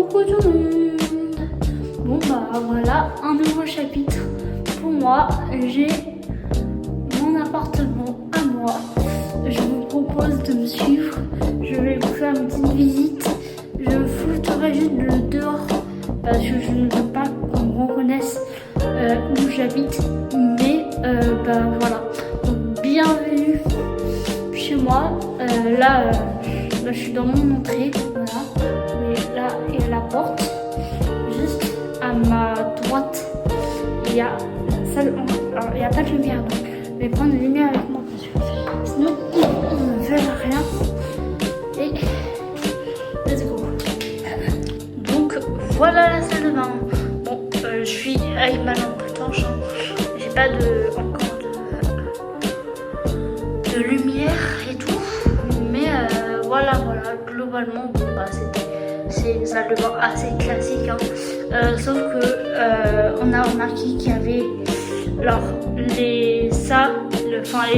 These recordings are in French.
Coucou tout le monde. Bon bah voilà, un nouveau chapitre pour moi. J'ai mon appartement à moi. Je vous propose de me suivre. Je vais vous faire une petite visite. Je fouterai juste le dehors parce que je ne veux pas qu'on me reconnaisse où j'habite. Mais bah voilà. Donc bienvenue chez moi. Là, je suis dans mon entrée. Voilà. Et là, il y a la porte. Juste à ma droite, il y a la salle. Alors, il n'y a pas de lumière, donc je vais prendre une lumière avec moi parce que sinon, on ne verra rien. Et let's go. Donc, voilà la salle de bain. Bon, je suis avec ma lampe torche. J'ai pas encore de lumière et tout. Mais voilà, globalement, bon, bah, c'est une salle de bain assez classique, hein. Sauf que on a remarqué qu'il y avait alors les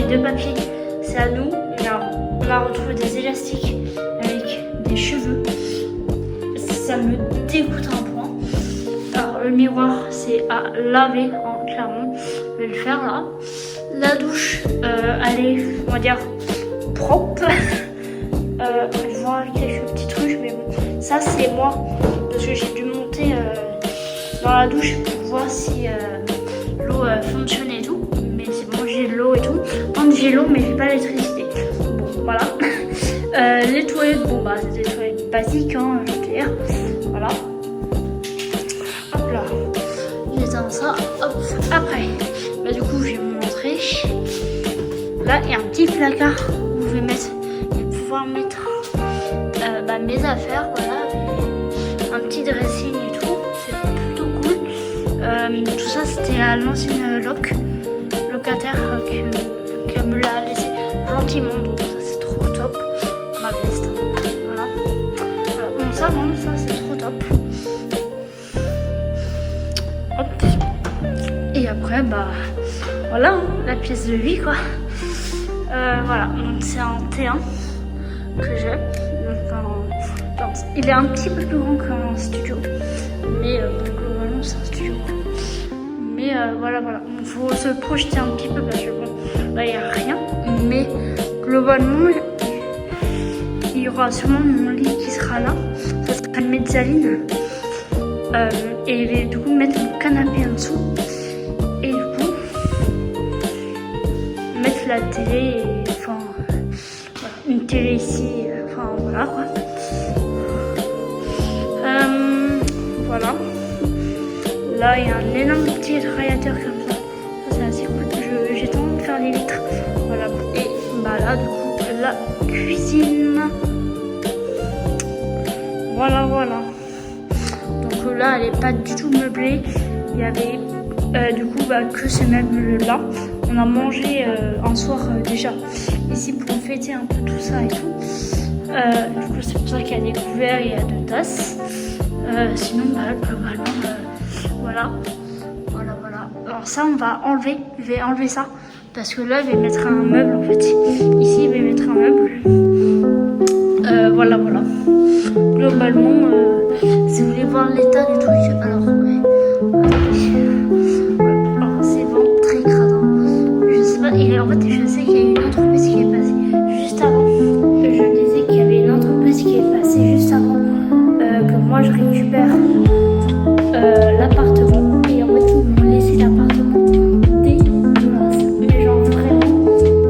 deux papiers, c'est à nous. Et alors, on a retrouvé des élastiques avec des cheveux. Ça me dégoûte un point. Alors le miroir, c'est à laver, hein, clairement. Je vais le faire là. La douche, elle est, on va dire, propre. Je vois quelques petits trucs, mais bon, ça c'est moi parce que j'ai dû monter dans la douche pour voir si l'eau fonctionnait et tout. Mais c'est bon, j'ai l'eau et tout. Quand j'ai l'eau, mais j'ai pas l'électricité. Bon, voilà. Les toilettes, bon bah c'est des toilettes basiques, hein, je veux dire. Voilà. Hop là. J'éteins ça. Hop. Après, bah du coup, j'ai mon entrée. Là, il y a un petit placard où je vais pouvoir mettre mes affaires, voilà, un petit dressing et tout, c'est plutôt cool. Tout ça c'était à l'ancienne locataire qui me l'a laissé gentiment, donc ça c'est trop top. Ma veste, voilà. Bon, ça c'est trop top. Hop. Et après bah voilà, hein, la pièce de vie quoi. Voilà, donc c'est un T1 que j'ai. Il est un petit peu plus grand qu'un studio, mais globalement c'est un studio. Mais voilà, il faut se projeter un petit peu parce que bon, là il n'y a rien, mais globalement il y aura sûrement mon lit qui sera là. Ça sera une mezzanine, et je vais du coup mettre mon canapé en dessous et du coup mettre la télé, enfin voilà, une télé ici, enfin voilà quoi. Voilà. Là, il y a un énorme petit radiateur comme ça. Ça, c'est assez cool. J'ai tendance de faire des vitres. Voilà. Et bah là, du coup, la cuisine. Voilà. Donc là, elle est pas du tout meublée. Il y avait du coup que ce meuble-là. On a mangé un soir déjà ici pour fêter un peu tout ça et tout. Du coup, c'est pour ça qu'il y a des couverts et il y a 2 tasses. Sinon, globalement, voilà. Alors ça, on va enlever. Je vais enlever ça parce que là, je vais mettre un meuble en fait. Ici, je vais mettre un meuble. Voilà. Globalement, si vous voulez voir l'état du truc, alors c'est vraiment très crade. Je sais pas. Et en fait, je sais qu'il y a une entreprise qui est passée juste avant. Je disais qu'il y avait une entreprise qui est passée juste avant. Que moi je récupère l'appartement et en fait ils m'ont laissé l'appartement dégueulasse, mais genre vraiment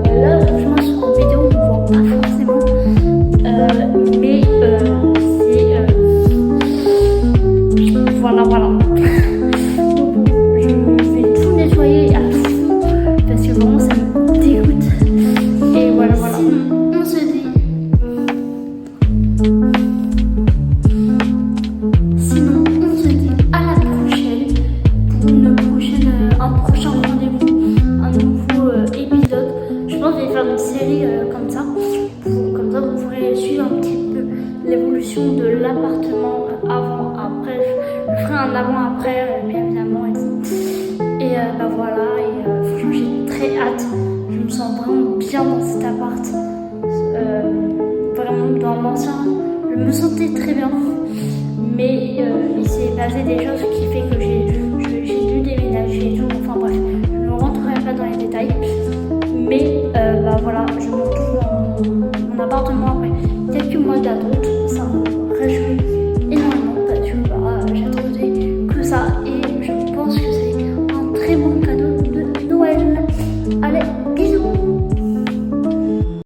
là je pense sur la vidéo on ne voit pas forcément, mais c'est voilà je vais tout nettoyer à fond parce que vraiment ça me dégoûte et voilà. Sinon on se dit un prochain rendez-vous, un nouveau épisode. Je pense que je vais faire une série comme ça. Comme ça, vous pourrez suivre un petit peu l'évolution de l'appartement avant, après. Je ferai un avant-après, bien évidemment. Et bah voilà, et franchement, j'ai très hâte. Je me sens vraiment bien dans cet appart. Vraiment, dans l'ancien, je me sentais très bien. Mais passé des choses qui fait que j'ai dû déménager et tout. Enfin bref, je ne rentrerai pas dans les détails. Mais bah voilà, je me retrouve dans mon appartement après quelques mois d'attente. Ça me réjouit énormément parce que bah, j'attendais que ça.